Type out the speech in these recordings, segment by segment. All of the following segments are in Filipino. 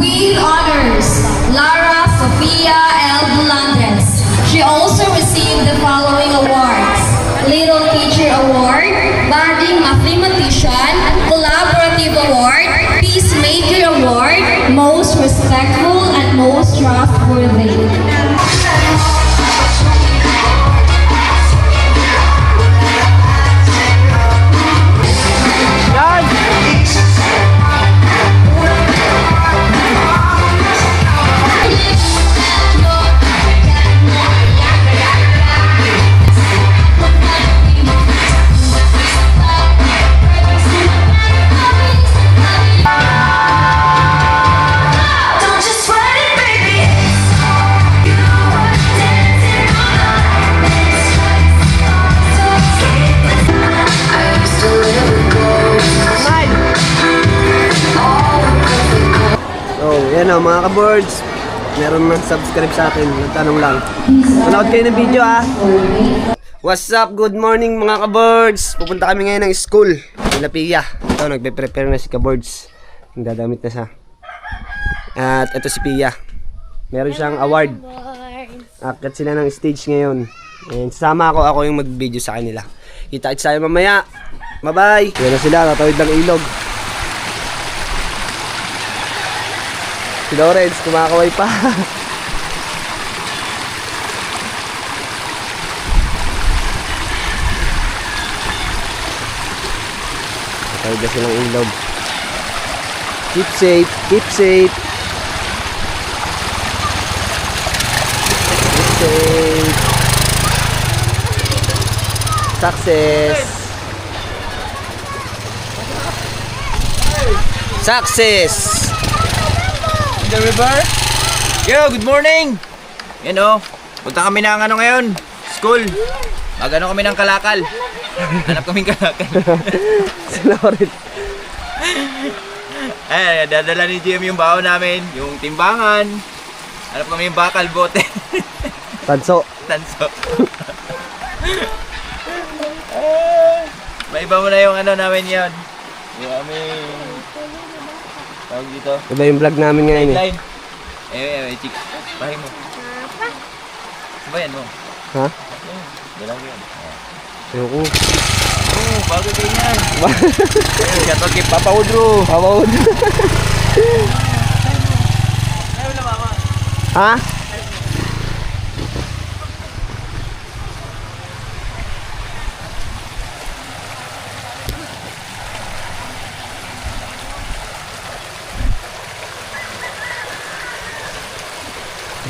With honors, Lara Sofia L. Bulandes. She also received the following awards: Little Teacher Award, Budding Mathematician, Collaborative Award, Peacemaker Award, Most Respectful and Most Trustworthy. Yan o mga ka-boards, meron man subscribe sa akin, nagtanong lang. Manood kayo ng video ah. What's up? Good morning mga ka-boards. Pupunta kami ngayon ng school, nila Pia. Ito, nagpe-prepare na si ka-boards. Nagdadamit na siya. At ito si Pia. Meron siyang award. Akit sila ng stage ngayon. And sasama ako yung mag-video sa kanila. Kita-kits tayo mamaya. Bye-bye. Yan na sila, tatawid ng ilog. Si Lawrence, kumakaway pa. Matawid na silang ilog. Keep safe, keep safe. Keep safe. Success. Success. The river. Yo, good morning. Yan o, punta kami ng ano ngayon, school. Mag-ano kami ng kalakal. Hanap kaming kalakal. Si Lawrence. Eh, dadala ni Jim yung baon namin, yung timbangan. Hanap kami yung bakal, bote. Tanso. Tanso. May iba mo na yung ano namin yan. Yung aming tawag dito. Iba yung vlog namin ngayon eh. Line. Chik. Bahay mo. Sabayan mo. Ha? Dalang mo yan. Ayoko. Oh, bago ganyan. Shoutout kay Papa Udro. Papa Udro. Ayaw na mama. Ha?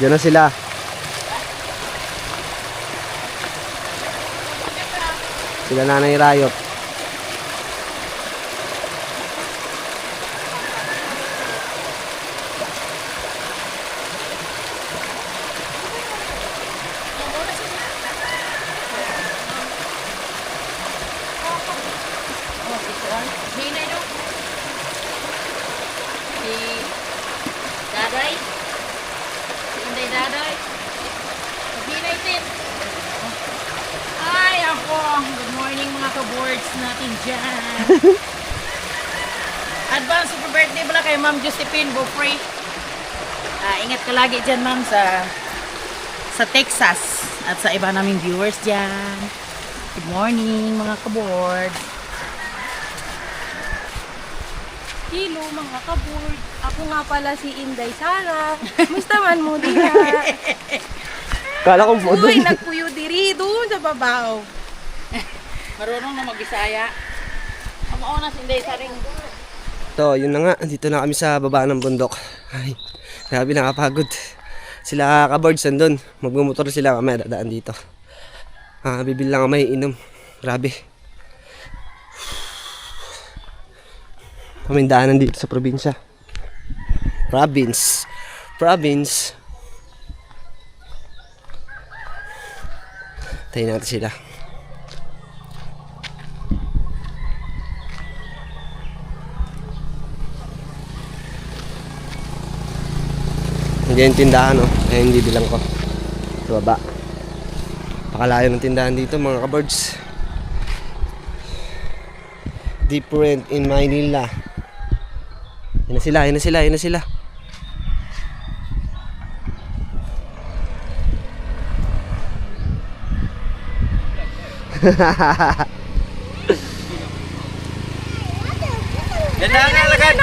Diyan na sila. Sila Nanay Rayot. Daday. Inday Daday. United. Ay, ako. Good morning mga ka-boards natin dyan. Advance super birthday pala kay Ma'am Josephine Beaufrey. Ingat ka lagi dyan, ma'am, sa Texas. At sa iba naming viewers dyan. Good morning mga ka-boards. Hello mga ka-board. Ako nga pala si Inday Sara. Musta man mo diha? Kala ko po Uy, doon. nagpuyo diri doon sa babaw. Marunong na mag-Bisaya. Ang mauna si Inday Saring. Ito, yun na nga. Dito na kami sa baba ng bundok. Ay, grabe nakapagod. Sila ka-boards nandun. Magmumotor sila. Mamaya dadaan dito. Bibil lang ang may inom. Grabe. Kaming daanan dito sa probinsya. Province. Tayo natin sila. Nandiyan yung tindahan, no? Ay, hindi bilang ko. Sa baba. Pakalayo ng tindahan dito, mga ka-birds. Different in Manila. Yan na sila. Yan na nga lagad.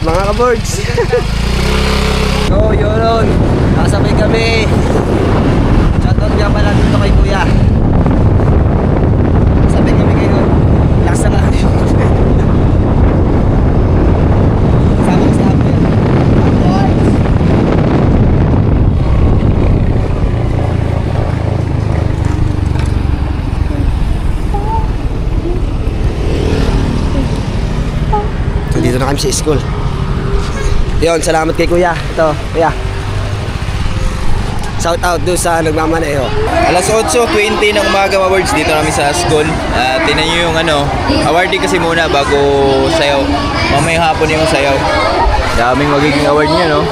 Mga ka-birds. So, yun. Nakasabay kami. Shoutout nga pala dito kay Kuya. Sabay kami ngayon. Lasa nga kayo. Sama sa amin. So, dito na kami sa school. Yun, salamat kay Kuya. Ito, Kuya. Shout out doon sa nagmamaneho. Alas 8:20 ng umaga mga birds, dito kami sa school. Tinan nyo yung awarding kasi muna bago sayaw. Mamaya hapon yung sayaw. Daming magiging award niya, no?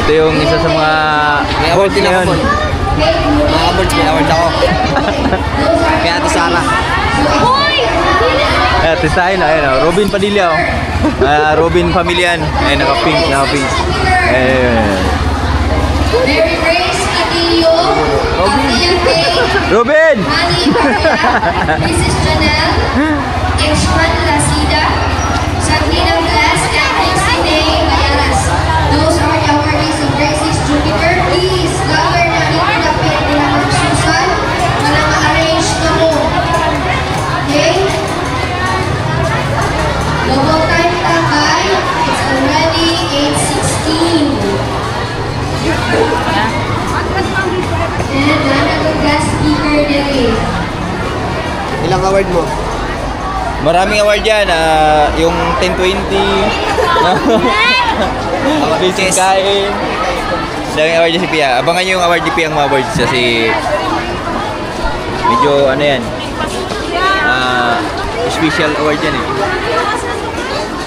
Ito yung isa sa mga May award din ako. Mga ka-birds, may award ako. Kaya Ate Sara. Ate Sain, ayun, Robin Padilla, oh. Robin Familian. Ayun, naka-pink. Ayun. Mary Grace Atilio, Atilio Robin! Manny Correa, Mrs. Janelle, Exman Lasida, Sabrina Blas, and Trixie Mayaras. Those are the awardees of Gracie's Jupiter. Please, gather na dito na pwede na magsusan para ma-arrange na mo. Okay? Double time takay. It's already 8:16. And ang guest speaker din. Ilang award mo? Maraming award yan. Yung 1020. Basic kain. Daming award yan si Pia. Abangan nyo yung award ni Pia ang mga awards kasi medyo ano yan. Special award yan eh.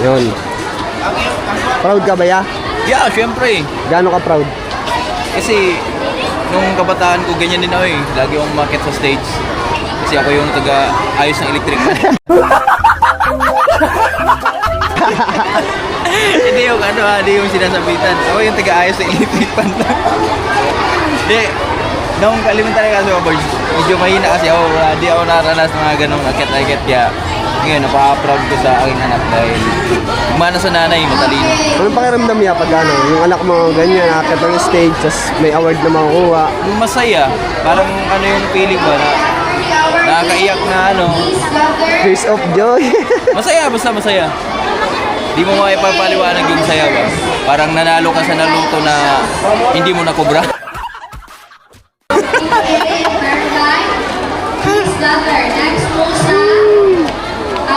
Yun. Proud ka ba ya? Yeah, syempre. Gaano ka proud? Kasi nung kabataan ko ganyan din ako eh. Lagi akong umakyat sa stage. Kasi ako yung taga-ayos ng electric fan. Hindi yung hindi yung sinasabitan. Ako yung taga-ayos ng electric fan. Hindi. Nung elementary kasi ako, medyo mahina kasi ako. Hindi ako naranas mga ganong akyat-akyat. Kaya ngayon, napaka-proud ko sa aking anak dahil umana sa nanay, matalino. Anong pakiramdam niya pag yung anak mo ganyan, nakakita ng stage, tapos may award na makukuha? Yung masaya, parang yung feeling ba na nakakaiyak na Tears of joy. masaya, basta masaya. Di mo maipapaliwanag yung saya ba? Parang nanalo ka sa naluto na hindi mo nakubra. Next po sa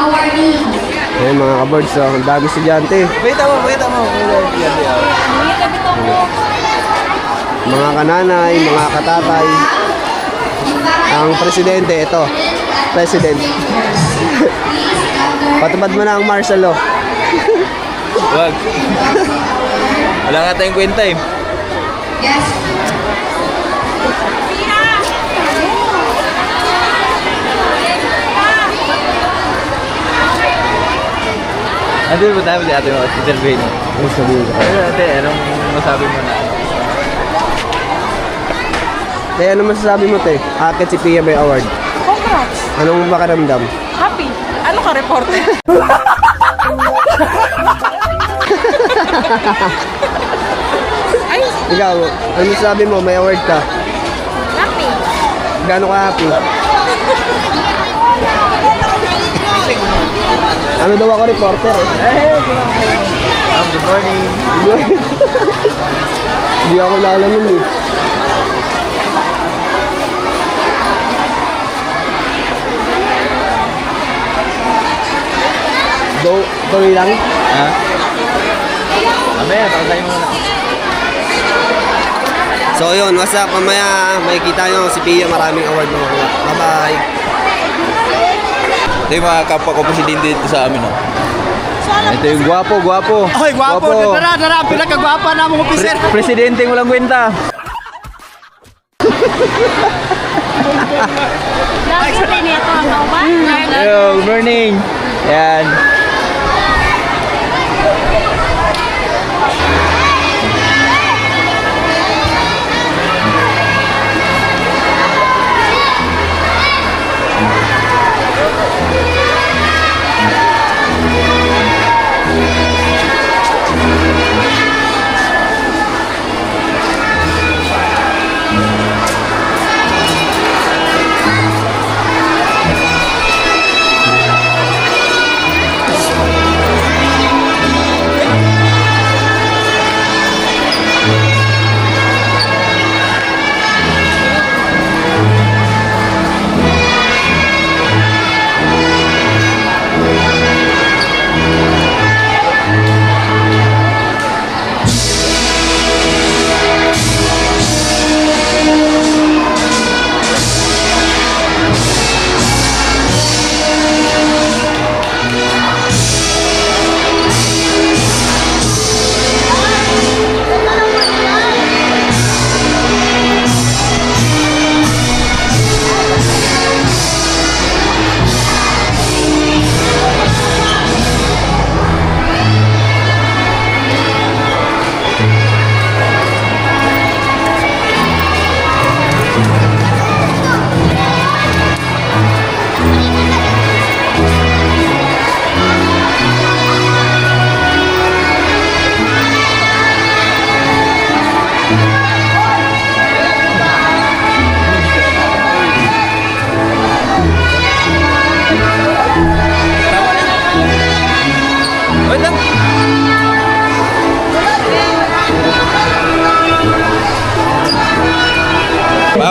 awardee. Ayun mga ka-birds, so, ang dami estudyante. Pakita mo. Mga kananay, mga katatay. Ang presidente, ito. President. Patupad mo na ang martial law. Wag. Wala nga tayong kwenta eh. Yes. Ate, ba tayo si ate mo? Teacher Gwen. Ano sabihin ka? Ate, anong masabi mo na? Ano masasabi mo, te? Akit si Pia may award. Congrats! Anong makaramdam? Happy! Ano ka, reporter? Ay, Ikaw, ano masasabi mo? May award ka. happy! Gaano ka happy? Ano daw ako reporter eh? Good morning. Hindi ako lalaman eh. Tuloy lang? Ha? Mamaya, pakasay mo na. So yun, what's up? Mamaya makikita nyo si Pia, maraming award mo. Bye-bye. Ito yung mga kapwa ko presidente dito sa amin. Oh. Ito yung gwapo. Ay, gwapo! Dara, pinagkagwapa na mong officer. Presidente walang kwenta. Lagi rin ito ang kauban. Hello, good morning. Yan.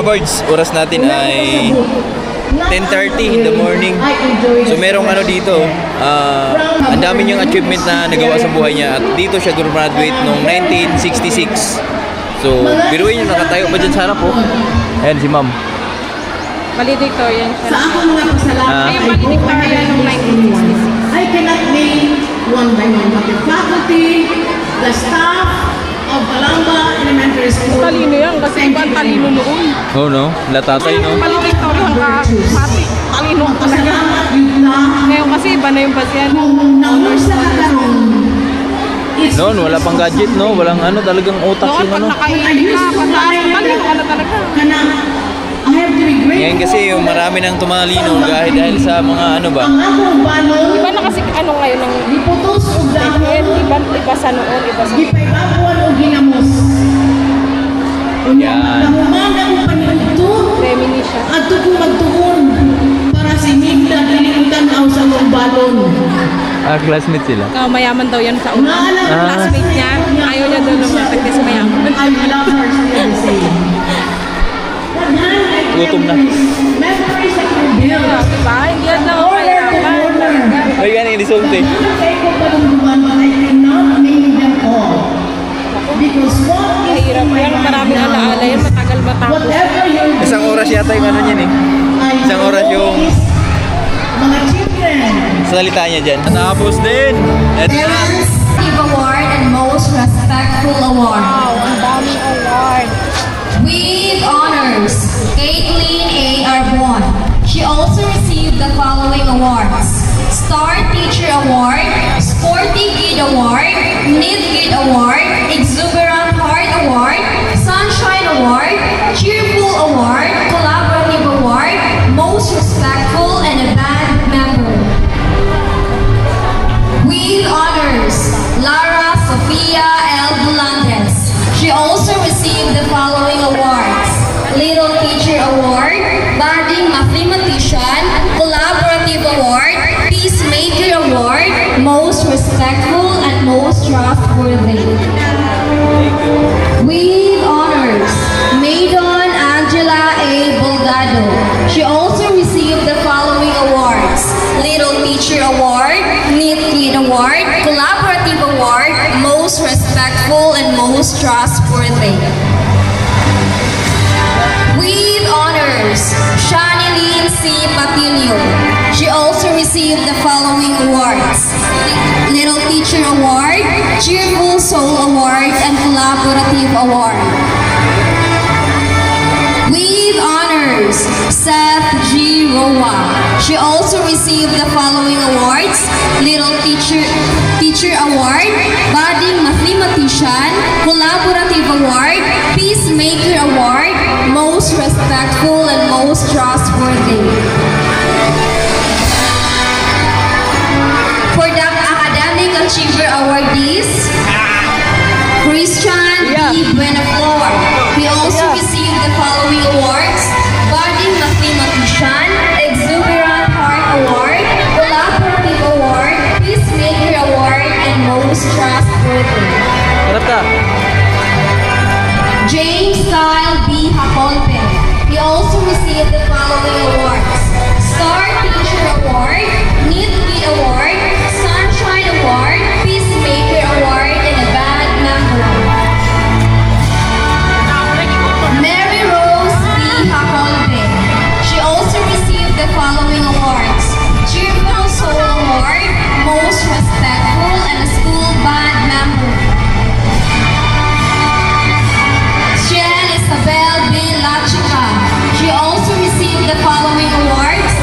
Birds, oras natin ay 10:30 in the morning. So merong ano dito, ang dami niyang achievement na nagawa sa buhay niya at dito siya graduate noong 1966. So biruin yung nakatayo pa dyan sa harap po. Ayan si ma'am. Valedictorian siya. Sa ako mga pasalamat Ay, yung valedictorian ng 1966. I cannot name one by one, but the faculty, the staff of Palamba Elementary School. Talino yan kasi iba ang talino noon. Oh no, latatay no. Valedictorian ka, mati. Talino ka talaga. Yun na, Ngayon kasi iba na yung basihan. kung naunong sa kakaroon, it's Noon wala pang gadget no, walang ano talagang utak Noon, yung pag ano. nakahilig ka, pataas, talino ka na talaga. kana, I have to be grateful. Ngayon kasi yung marami nang tumalino dahil sa mga ano ba. Ang akong balon, Iba na kasi ano ngayon ng diputos o dahon, iba sa noon, iba sa gipaybabuan o ginamos. Yan. Nahuman ang panito, feminist siya. at ko magtuon para si Migda dilimutan aw sa mong balon. Classmate sila. Mayaman daw yan sa una. Naalala ko Classmate niya, ayaw niya doon lumapit kasi mayaman. I love her still the same. Gutom na. Memories that you build. Diba? Hindi yan daw Corner to mayaman. corner. Ay yan yung result eh. Say ko palungguan, but I cannot name them all. Because what is Mahirap in my yan, maraming mind now, alaala yan, matagal matapos. whatever you're doing, Isang oras yata yung ano niyan eh. I Isang oras know yung is mga children. salita niya dyan. Tapos din. Eto na. Parents Give Award and Most Respectful Award. Wow, ang daming award. With honors, Caitlin A. Arbon. She also received the following awards: Star Teacher Award, Sporty Kid Award, Knit Kid Award, Exuberant Heart Award, Sunshine Award, Cheerful Award, Collaborative Award, Most Respectful, and a Band Member. With honors, Lara Sofia L. Bulantes. She also received the following awards: Little Teacher Award, Budding Mathematician, Collaborative Award, Peacemaker Award, Most Respectful, and Most Trustworthy. With honors, Maidon Angela A. Bolgado. She also received the following awards: Little Teacher Award, Knit Kid Award, Collaborative Award, Most Respectful, and Most Trustworthy. With honors, Shanilyn C. Patilio. She also received the following awards: Little Teacher Award, Cheerful Soul Award, and Collaborative Award. With honors, Seth G. Roa. She also received the following awards: Little Teacher Award, Budding Mathematician, Collaborative Award, Peacemaker Award, Most Respectful, and Most Trustworthy. For the Academic Achiever Awardees, Christian D. Buenaflor. He also received the following awards: Budding Mathematician, Exuberant Heart Award, Collaborative Award, Peacemaker Award, and Most Trustworthy. Harap ka. James Kyle B. Hacolpe. He also received the following awards: Star Teacher Award, Knit Kid Award, Sunshine Award, Peacemaker Award, and a Band Member. Mary Rose B. Hacolpe. She also received the following awards: Cheerful Soul Award, Most Respectful, and a School Band Member. Jen Isabel B. Lachica. She also received the following awards: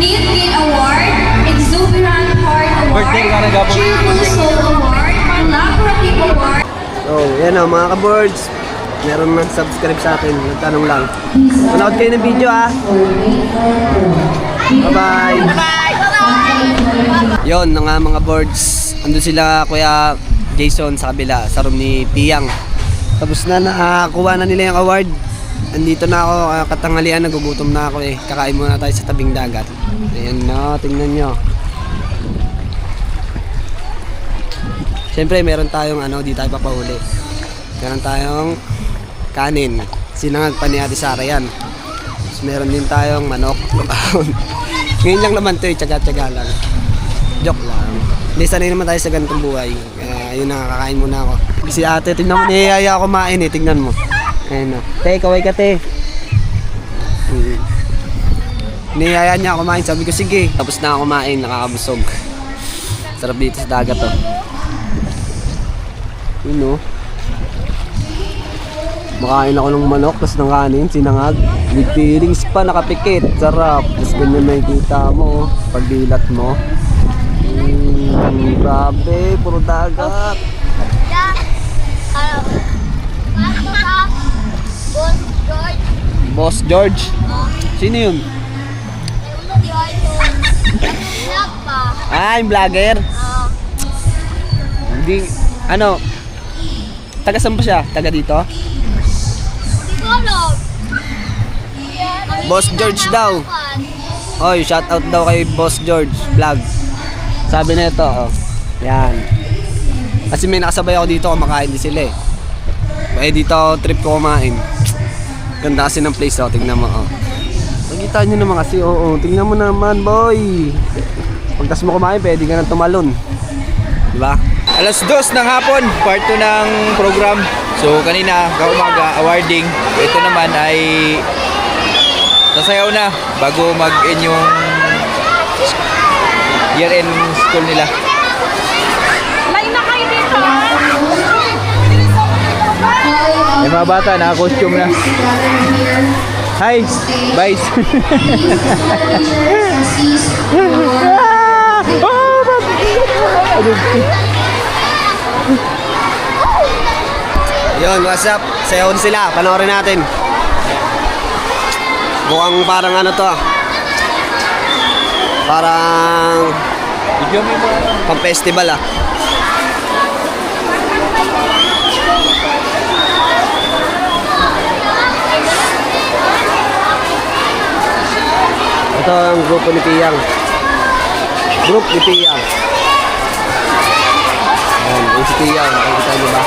Knit Kid Award, Exuberant Heart Birthday ka na, Award, Gabo. Cheerful Soul Award, Collaborative Award. Oh, yan o mga ka-boards. Meron man subscribe sa akin. Nagtanong lang. Manood kayo ng video ah. Bye-bye. Yon na nga mga boards. Ando sila Kuya Jason sa kabila, sa room ni Piyang. Tapos na nakakuha na nila yung award. Andito na ako, katanghalian, nagugutom na ako eh. Kakain muna tayo sa tabing dagat. Ayan na, tingnan nyo. Siyempre, meron tayong di tayo papahuli. Meron tayong kanin. Sinangag pa ni Ate Sara yan. Tapos meron din tayong manok. Ngayon lang naman to, tsaga-tsaga lang. Joke lang. Hindi, sanay naman tayo sa ganitong buhay. Yun na, kakain muna ako. Si ate, tignan mo, niyayaya ako kumain tignan mo. Ayun o. Te, kaway ka te. Niyayaya niya ako kumain, sabi ko sige. Tapos na ako kumain, nakakabusog. Sarap dito sa dagat Yun o. Makain ako ng manok, tapos ng kanin, sinangag. With feelings pa, nakapikit. Sarap. Tapos ganyan nakikita mo, pagdilat mo. Grabe, puro dagat. Boss George? Sino yun? Yung vlogger? Hindi, ano? Taga saan ba siya? Taga dito? Boss George daw. Oy, shout out daw kay Boss George Vlog. Sabi na ito, yan. Kasi may nakasabay ako dito, kumakain din sila dito trip ko kumain. Ganda kasi ng place, tingnan mo, Nakita nyo naman kasi, tingnan mo naman, boy. Pagkas mo kumain, pwede ka nang tumalon. Diba? Alas 2 ng hapon, part 2 ng program. So kanina, kaumaga, awarding. Ito naman ay sasayaw na bago mag-end yung year-end school nila. May na kayo dito. May mga bata, naka-costume na. Hi! Bye! Yun, what's up? Sayaw sila, panoorin natin. Mukhang parang ano to, parang pang festival Ito ang grupo ni Piyang. Group ni Piyang. Ayan, yung si Piyang. Nakikita niyo ba?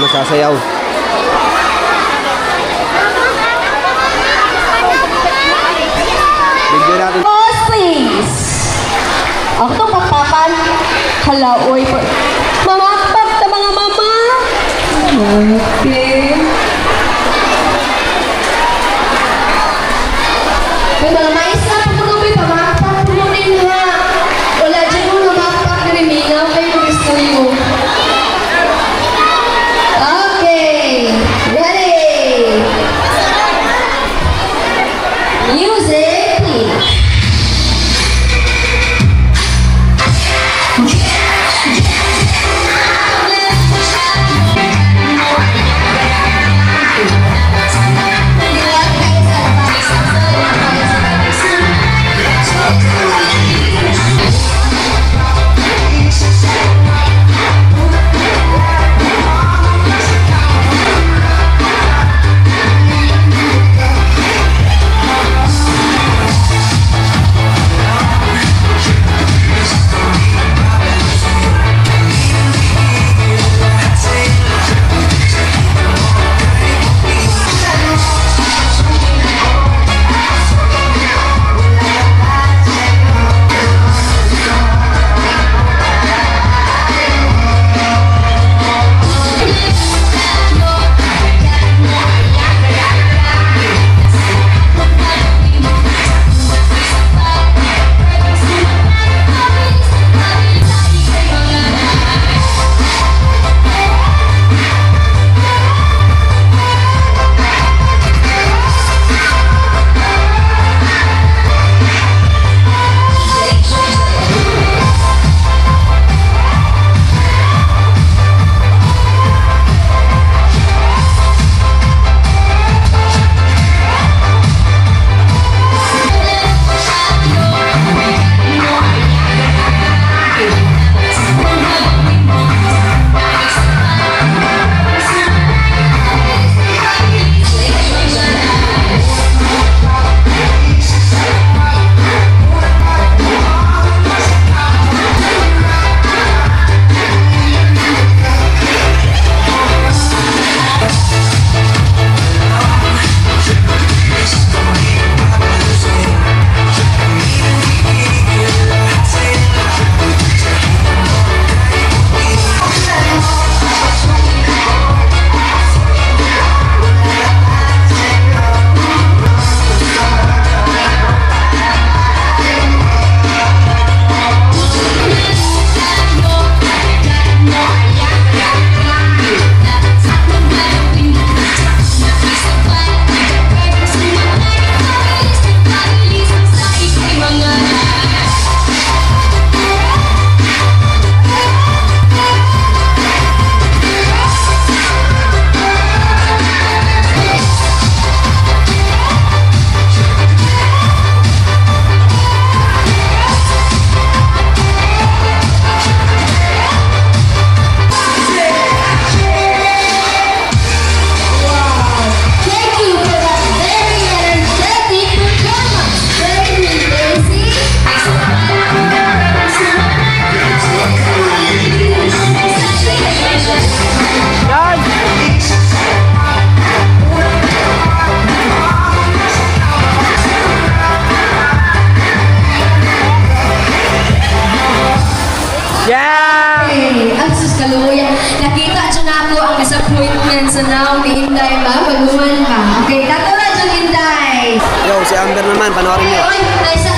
Sasayaw. Video natin. Pause, please. Ako to pagpapan. Hala, oy. Mamapag ta mga mama. Okay. May mga maestra po mga may pamapak po rin ha. Wala dyan mo namapak na rimingaw kayo gusto nyo. Okay, ready? Music, please. Okay, ang suskaluya. Nakita dyan ako ang disappointment sa naong ni Inday ba? Pagbuman ka. Okay, katulad dyan Inday. Yo, si Amber naman, panoorin nyo. Oy, Naisa,